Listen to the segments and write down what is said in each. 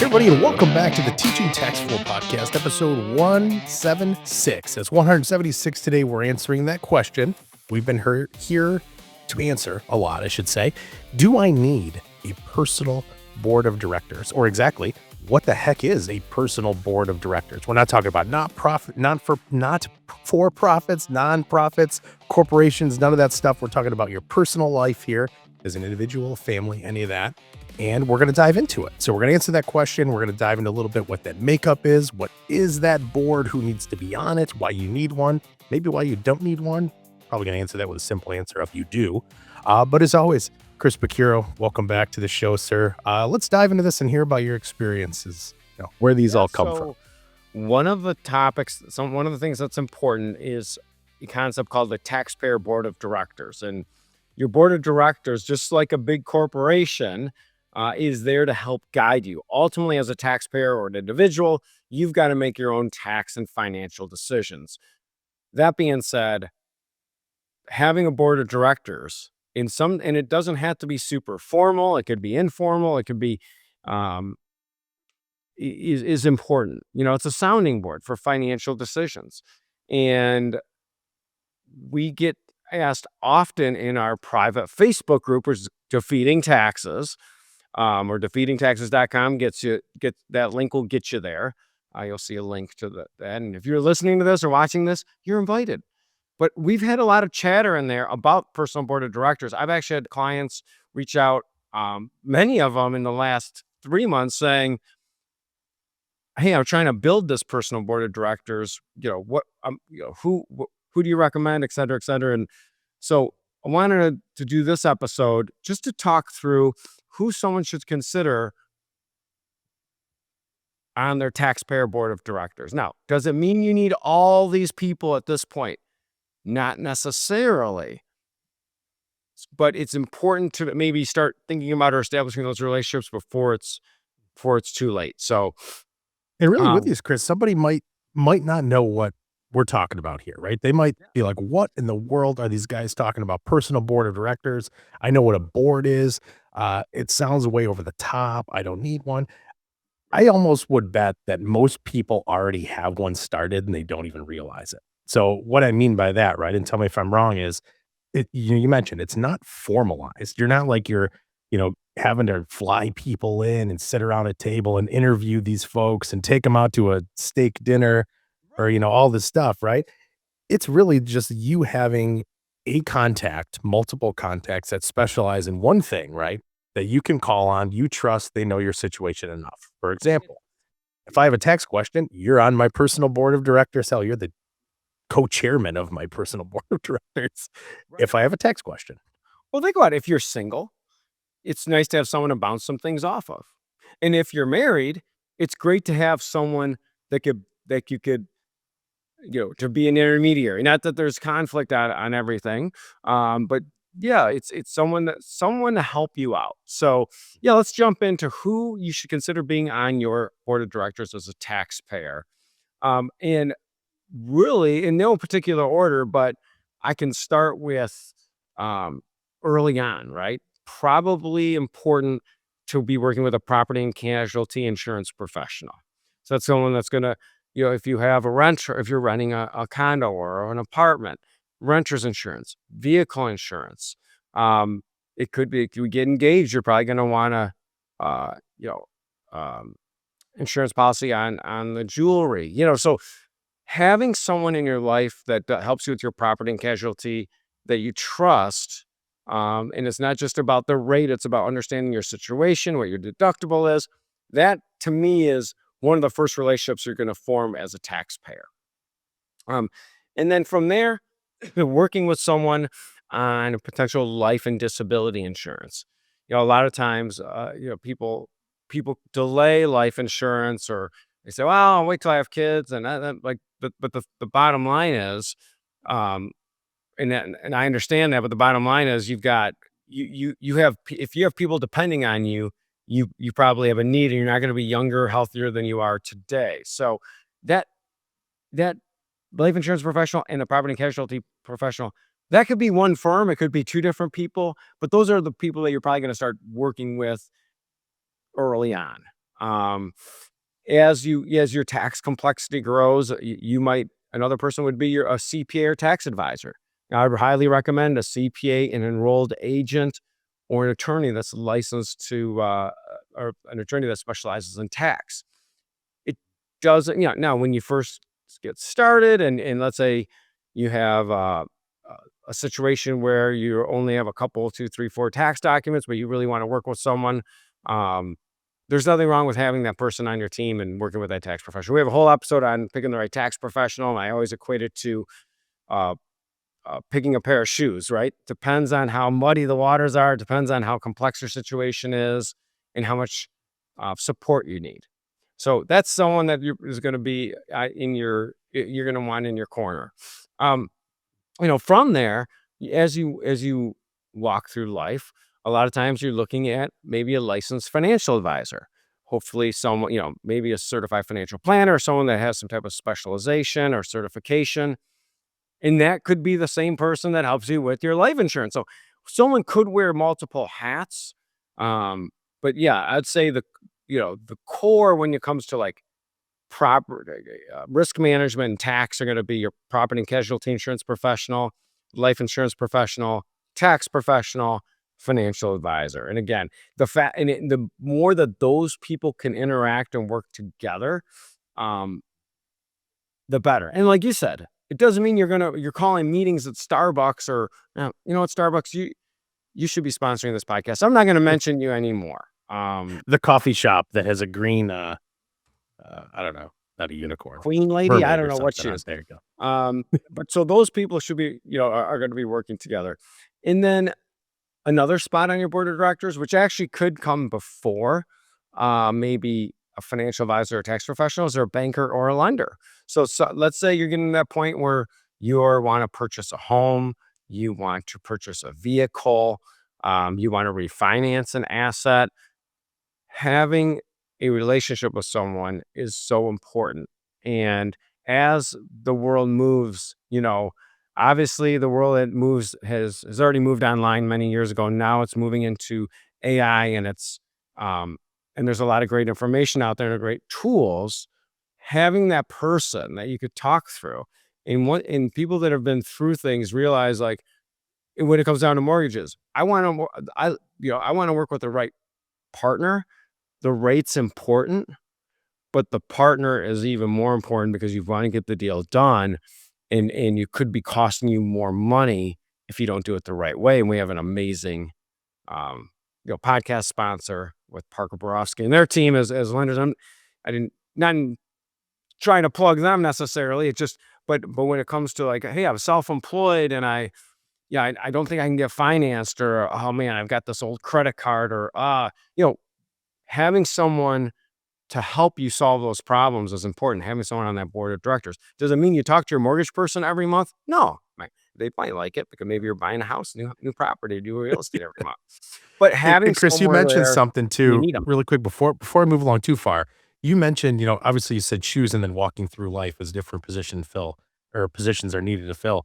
Hey everybody, and welcome back to the Teaching Tax Flow Podcast, episode 176. That's 176 today. We're answering that question. We've been here to answer a lot, I should say. Do I need a personal board of directors? Or exactly, what the heck is a personal board of directors? We're not talking about not for-profits, nonprofits, corporations, none of that stuff. We're talking about your personal life here as an individual, family, any of that. And we're going to dive into it. So we're going to answer that question. We're going to dive into a little bit what that makeup is. What is that board? Who needs to be on it? Why you need one? Maybe why you don't need one? Probably going to answer that with a simple answer if you do. But as always, Chris Bacuro, welcome back to the show, sir. Let's dive into this and hear about your experiences, where these all come from. One of the topics, one of the things that's important is a concept called the taxpayer board of directors. And your board of directors, just like a big corporation, is there to help guide you. Ultimately, as a taxpayer or an individual, you've got to make your own tax and financial decisions. That being said, having a board of directors and it doesn't have to be super formal. It could be informal. It could be is important. It's a sounding board for financial decisions, and we get asked often in our private Facebook group, which is Defeating Taxes. Or defeatingtaxes.com that link will get you there. You'll see a link to that. And if you're listening to this or watching this, you're invited. But we've had a lot of chatter in there about personal board of directors. I've actually had clients reach out, many of them in the last 3 months saying, hey, I'm trying to build this personal board of directors. Who do you recommend, et cetera, et cetera. And so I wanted to do this episode just to talk through who someone should consider on their taxpayer board of directors. Now, does it mean you need all these people at this point? Not necessarily. But it's important to maybe start thinking about or establishing those relationships before it's too late. So, and really with you, Chris, somebody might not know what we're talking about here, right? They might be like, what in the world are these guys talking about? Personal board of directors. I know what a board is. It sounds way over the top. I don't need one. I almost would bet that most people already have one started and they don't even realize it. So what I mean by that, right? And tell me if I'm wrong, is you mentioned it's not formalized. You're not like you're having to fly people in and sit around a table and interview these folks and take them out to a steak dinner or, all this stuff, right? It's really just you having a contact, multiple contacts that specialize in one thing, right? That you can call on, you trust, they know your situation enough. For example, if I have a tax question, you're on my personal board of directors. Hell, you're the co-chairman of my personal board of directors if I have a tax question. Well, think about it. If you're single, it's nice to have someone to bounce some things off of. And if you're married, it's great to have someone that you could to be an intermediary. Not that there's conflict on everything, but yeah, it's someone to help you out. So yeah, let's jump into who you should consider being on your board of directors as a taxpayer. And really, in no particular order, but I can start with early on, right? Probably important to be working with a property and casualty insurance professional. So that's someone that's going to, if you have a renter, if you're renting a condo or an apartment, renter's insurance, vehicle insurance. It could be, if you get engaged, you're probably going to want to, insurance policy on the jewelry, so having someone in your life that helps you with your property and casualty that you trust. And it's not just about the rate, it's about understanding your situation, what your deductible is. That to me is one of the first relationships you're going to form as a taxpayer. And then from there, working with someone on a potential life and disability insurance. A lot of times, people delay life insurance, or they say, "Well, I'll wait till I have kids." And but the bottom line is, and I understand that, but the bottom line is, you've got you have, if you have people depending on you, you probably have a need, and you're not going to be younger, healthier than you are today. So that life insurance professional and the property and casualty professional, that could be one firm, it could be two different people, but those are the people that you're probably going to start working with early on. As your tax complexity grows, another person would be a CPA or tax advisor. I would highly recommend a CPA, an enrolled agent, or an attorney that's licensed or an attorney that specializes in tax. It doesn't, now when you first get started and let's say you have a situation where you only have a couple, 2, 3, 4 tax documents, but you really want to work with someone. Um, there's nothing wrong with having that person on your team and working with that tax professional. We have a whole episode on picking the right tax professional, and I always equate it to uh, picking a pair of shoes, right? Depends on how muddy the waters are, depends on how complex your situation is, and how much support you need. So that's someone that is going to be you're going to want in your corner. Um, from there, as you walk through life, a lot of times you're looking at maybe a licensed financial advisor. Hopefully someone, maybe a certified financial planner or someone that has some type of specialization or certification. And that could be the same person that helps you with your life insurance. So someone could wear multiple hats. Um, but yeah, I'd say the core when it comes to like property, risk management and tax are going to be your property and casualty insurance professional, life insurance professional, tax professional, financial advisor. And again, the more that those people can interact and work together, um, the better. And like you said, it doesn't mean you're calling meetings at Starbucks or at Starbucks. You should be sponsoring this podcast. I'm not going to mention you anymore. The coffee shop that has a green, I don't know, not a unicorn, Queen lady, I mermaid don't or know what something she on is. there you go. But so those people should be, are going to be working together. And then another spot on your board of directors, which actually could come before maybe a financial advisor or tax professional, is a banker or a lender. So let's say you're getting to that point where you want to purchase a home, you want to purchase a vehicle, you want to refinance an asset. Having a relationship with someone is so important. And as the world moves, obviously the world that moves has already moved online many years ago. Now it's moving into AI um and there's a lot of great information out there and great tools. Having that person that you could talk through and people that have been through things realize like when it comes down to mortgages, I want to work with the right partner. The rate's important, but the partner is even more important because you want to get the deal done and you could be costing you more money if you don't do it the right way. And we have an amazing podcast sponsor with Parker Borofsky and their team as lenders. I didn't not trying to plug them necessarily. It just but when it comes to like, hey, I'm self-employed and I don't think I can get financed, or oh man, I've got this old credit card, or having someone to help you solve those problems is important. Having someone on that board of directors. Does it mean you talk to your mortgage person every month? No. They might like it because maybe you're buying a house, new property, do real estate every month. But having And Chris, you someone mentioned there something when you too, need them. really quick before I move along too far. You mentioned, obviously you said shoes and then walking through life as different positions are needed to fill.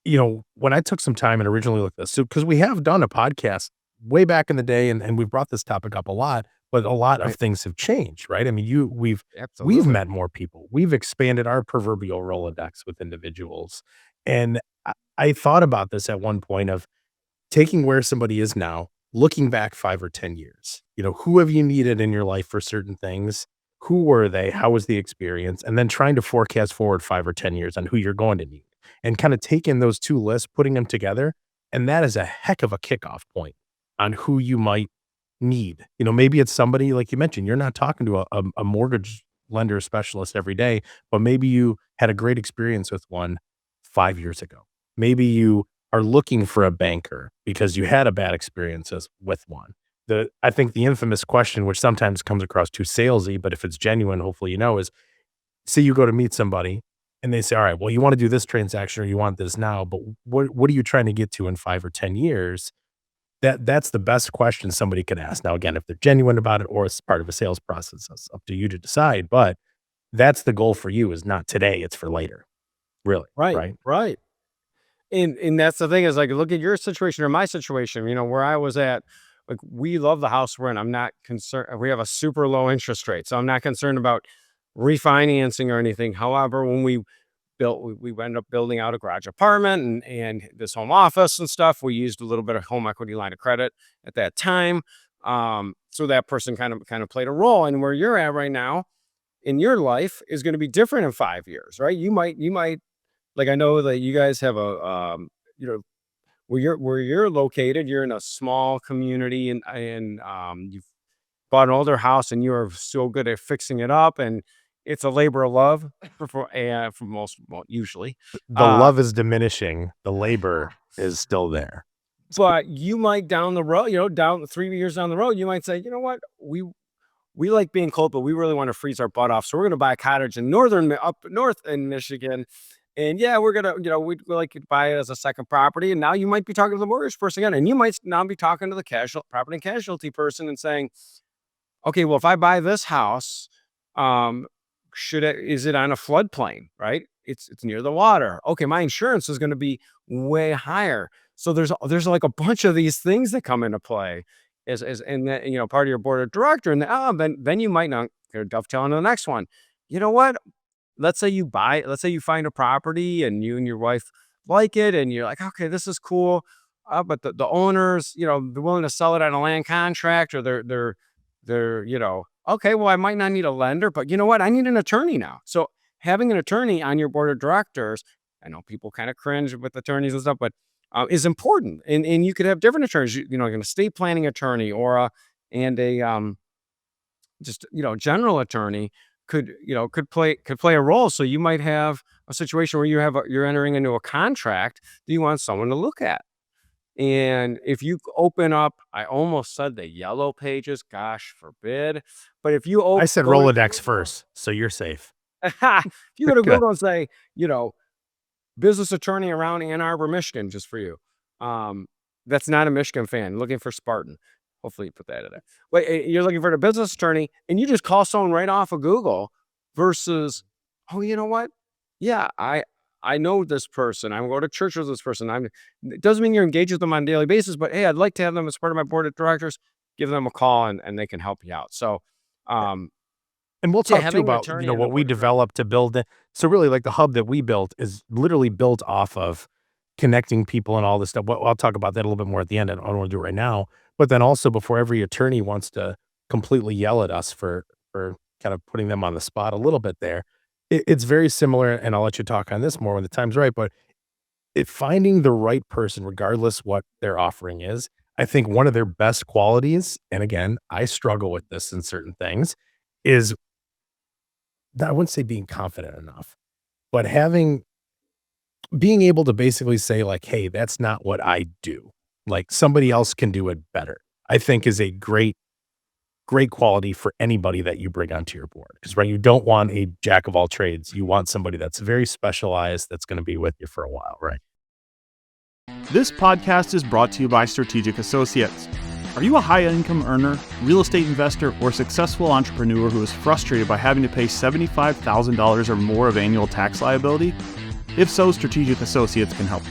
When I took some time and originally looked at this, so because we have done a podcast way back in the day and we've brought this topic up a lot, but a lot of Right. things have changed, right? I mean, we've Absolutely. met more people. We've expanded our proverbial Rolodex with individuals. And I thought about this at one point of taking where somebody is now, looking back 5 or 10 years. Who have you needed in your life for certain things? Who were they? How was the experience? And then trying to forecast forward 5 or 10 years on who you're going to need and kind of taking those 2 lists, putting them together, and that is a heck of a kickoff point on who you might need. Maybe it's somebody like you mentioned, you're not talking to a mortgage lender specialist every day, but maybe you had a great experience with one 5 years ago. Maybe you are looking for a banker because you had a bad experiences with one. I think the infamous question, which sometimes comes across too salesy, but if it's genuine, hopefully is, say you go to meet somebody and they say, all right, well, you want to do this transaction or you want this now, but what are you trying to get to in 5 or 10 years? That's the best question somebody could ask. Now, again, if they're genuine about it or it's part of a sales process, that's up to you to decide. But that's the goal for you is not today, it's for later. Really, Right. right? Right. And that's the thing is like, look at your situation or my situation, where I was at Like, we love the house we're in. I'm not concerned. We have a super low interest rate, so I'm not concerned about refinancing or anything. However, when we ended up building out a garage apartment and this home office and stuff. We used a little bit of home equity line of credit at that time. So that person kind of played a role. And where you're at right now in your life is going to be different in 5 years, right? You might like, I know that you guys have a you know where you're located. You're in a small community, and you've bought an older house, and you are so good at fixing it up, and it's a labor of love for most, well, usually. The Uh, love is diminishing, the labor is still there. but you might down the road, down 3 years down the road, you might say, you know what, we like being cold, but we really want to freeze our butt off. So we're going to buy a cottage in up north in Michigan. And yeah, we're gonna, we like to buy it as a second property. And now you might be talking to the mortgage person again, and you might now be talking to the casual property and casualty person and saying, okay, well, if I buy this house, um, is it on a floodplain, right? It's near the water. Okay, my insurance is going to be way higher. So there's like a bunch of these things that come into play as and then, part of your board of director, and then you might not dovetail into the next one. You know what? Let's say you find a property and you and your wife like it, and you're like, okay, this is cool. But the owners, they're willing to sell it on a land contract, or they're, okay, well, I might not need a lender, but you know what? I need an attorney now. So having an attorney on your board of directors, I know people kind of cringe with attorneys and stuff, but is important. And you could have different attorneys, like an estate planning attorney or a just, general attorney could play a role. So you might have a situation where you're entering into a contract that you want someone to look at. And if you open up, I almost said the yellow pages, gosh forbid. But if you I said go to Rolodex first, so you're safe. if you go to Good. Google and say, business attorney around Ann Arbor, Michigan, just for you. Um, that's not a Michigan fan looking for Spartan. Hopefully you put that in there. But you're looking for a business attorney, and you just call someone right off of Google versus, oh, you know what? Yeah, I know this person. I go to church with this person. It doesn't mean you're engaged with them on a daily basis, but hey, I'd like to have them as part of my board of directors. Give them a call, and they can help you out. So, um, And we'll yeah, talk too having an about, attorney on the what we board of directors. developed to build it. So really, like, the hub that we built is literally built off of connecting people and all this stuff. Well, I'll talk about that a little bit more at the end. I don't wanna do it right now. But then also, before every attorney wants to completely yell at us for kind of putting them on the spot a little bit there, it's very similar, and I'll let you talk on this more when the time's right, but finding the right person, regardless what their offering is, I think one of their best qualities, and again, I struggle with this in certain things, is I wouldn't say being confident enough, but being able to basically say like, "Hey, that's not what I do. Like, somebody else can do it better." I think is a great quality for anybody that you bring onto your board. Because, right, you don't want a jack of all trades. You want somebody that's very specialized that's gonna be with you for a while, right? This podcast is brought to you by Strategic Associates. Are you a high-income earner, real estate investor, or successful entrepreneur who is frustrated by having to pay $75,000 or more of annual tax liability? If so, Strategic Associates can help.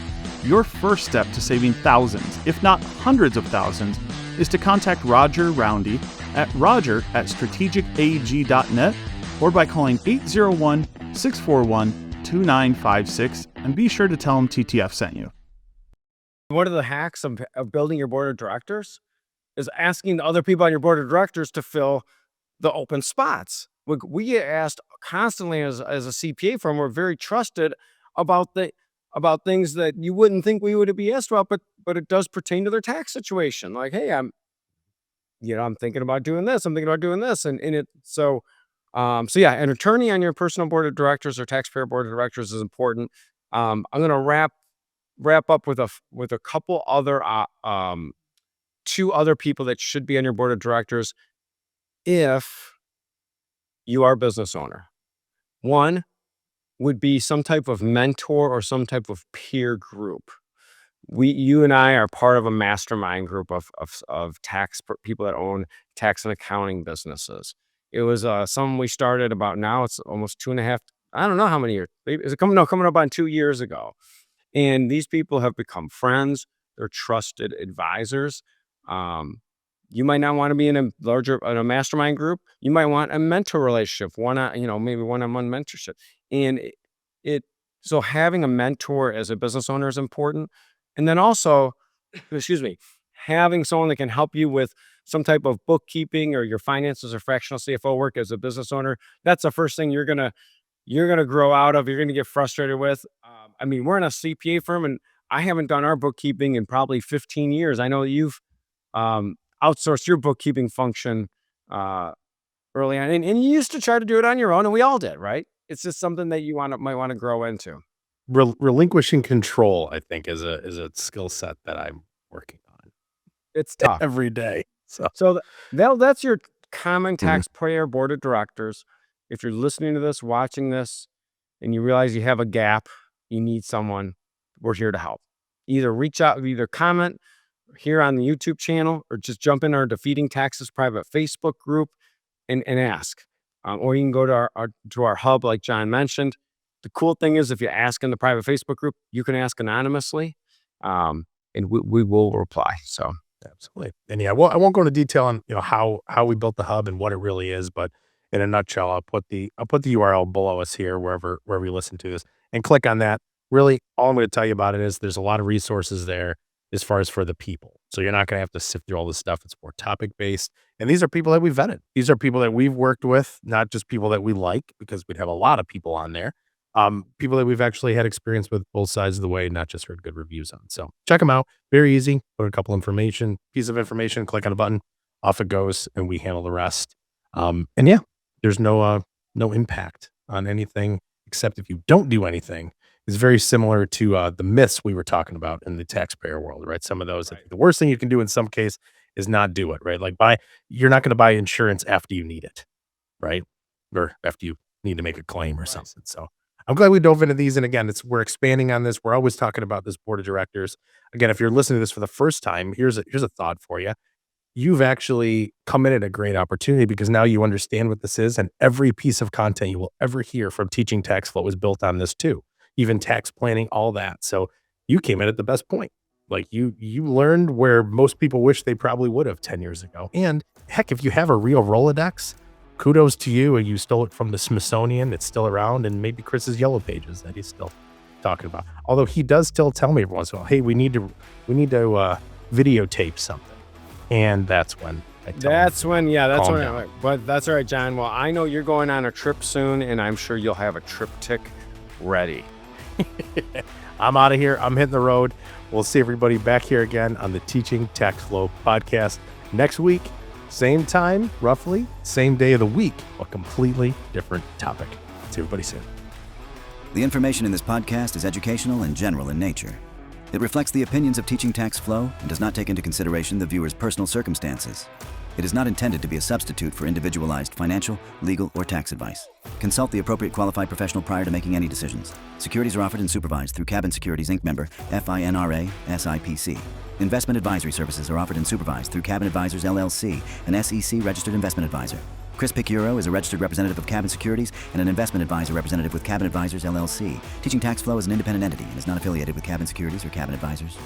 Your first step to saving thousands, if not hundreds of thousands, is to contact Roundy at roger@strategicag.net or by calling 801-641-2956, and be sure to tell them TTF sent you. One of the hacks of building your board of directors is asking the other people on your board of directors to fill the open spots. We get asked constantly as a CPA firm. We're very trusted about things that you wouldn't think we would be asked about, but it does pertain to their tax situation. Like, hey, I'm thinking about doing this. I'm thinking about doing this, and it so yeah, an attorney on your personal board of directors or taxpayer board of directors is important. I'm gonna wrap up with a couple other two other people that should be on your board of directors if you are a business owner. One would be some type of mentor or some type of peer group. You and I are part of a mastermind group of people that own tax and accounting businesses. It was something we started about, now it's almost two and a half. I don't know how many years. Is it coming up on 2 years ago? And these people have become friends. They're trusted advisors. Um, You might not want to be in a mastermind group. You might want a mentor relationship, maybe one-on-one mentorship. And so having a mentor as a business owner is important. And then also, excuse me, having someone that can help you with some type of bookkeeping or your finances or fractional CFO work as a business owner. That's the first thing you're gonna grow out of. You're gonna get frustrated with. We're in a CPA firm, and I haven't done our bookkeeping in probably 15 years. I know you've outsourced your bookkeeping function early on, and you used to try to do it on your own, and we all did, right? It's just something that you might want to grow into. Relinquishing control, I think, is a skill set that I'm working on It's tough every day. So that's your common taxpayer board of directors. If you're listening to this, watching this, and you realize you have a gap, you need someone, we're here to help. Either reach out, either comment here on the YouTube channel, or just jump in our Defeating Taxes private Facebook group and ask. Or you can go to our hub, like John mentioned. The cool thing is, if you ask in the private Facebook group, you can ask anonymously, and we will reply. So absolutely. And yeah, well, I won't go into detail on how we built the hub and what it really is, but in a nutshell, I'll put the URL below us here, wherever you listen to this, and click on that. Really, all I'm going to tell you about it is there's a lot of resources there as far as for the people. So you're not going to have to sift through all this stuff. It's more topic based. And these are people that we've vetted. These are people that we've worked with, not just people that we like, because we'd have a lot of people on there. People that we've actually had experience with both sides of the way, not just heard good reviews on. So check them out. Very easy. Put a couple piece of information, click on a button, off it goes, and we handle the rest. And yeah, there's no impact on anything, except if you don't do anything. It's very similar to the myths we were talking about in the taxpayer world, right? Some of those, I think the worst thing you can do in some case is not do it, right? Like you're not going to buy insurance after you need it, right? Or after you need to make a claim or something. So I'm glad we dove into these. And again, we're expanding on this. We're always talking about this board of directors. Again, if you're listening to this for the first time, here's a thought for you. You've actually come in at a great opportunity, because now you understand what this is, and every piece of content you will ever hear from Teaching Tax Flow is built on this too. Even tax planning, all that. So you came in at the best point. Like you learned where most people wish they probably would have 10 years ago. And heck, if you have a real Rolodex, kudos to you. And you stole it from the Smithsonian. It's still around, and maybe Chris's Yellow Pages that he's still talking about. Although he does still tell me every once in a while, hey, we need to videotape something. And that's when I tell him, but that's all right, John. Well, I know you're going on a trip soon, and I'm sure you'll have a triptych ready. I'm out of here. I'm hitting the road. We'll see everybody back here again on the Teaching Tax Flow podcast next week. Same time, roughly, same day of the week, a completely different topic. See everybody soon. The information in this podcast is educational and general in nature. It reflects the opinions of Teaching Tax Flow and does not take into consideration the viewer's personal circumstances. It is not intended to be a substitute for individualized financial, legal, or tax advice. Consult the appropriate qualified professional prior to making any decisions. Securities are offered and supervised through Cabin Securities Inc. member, FINRA, SIPC. Investment advisory services are offered and supervised through Cabin Advisors LLC, an SEC registered investment advisor. Chris Picciuro is a registered representative of Cabin Securities and an investment advisor representative with Cabin Advisors LLC. Teaching Tax Flow is an independent entity and is not affiliated with Cabin Securities or Cabin Advisors.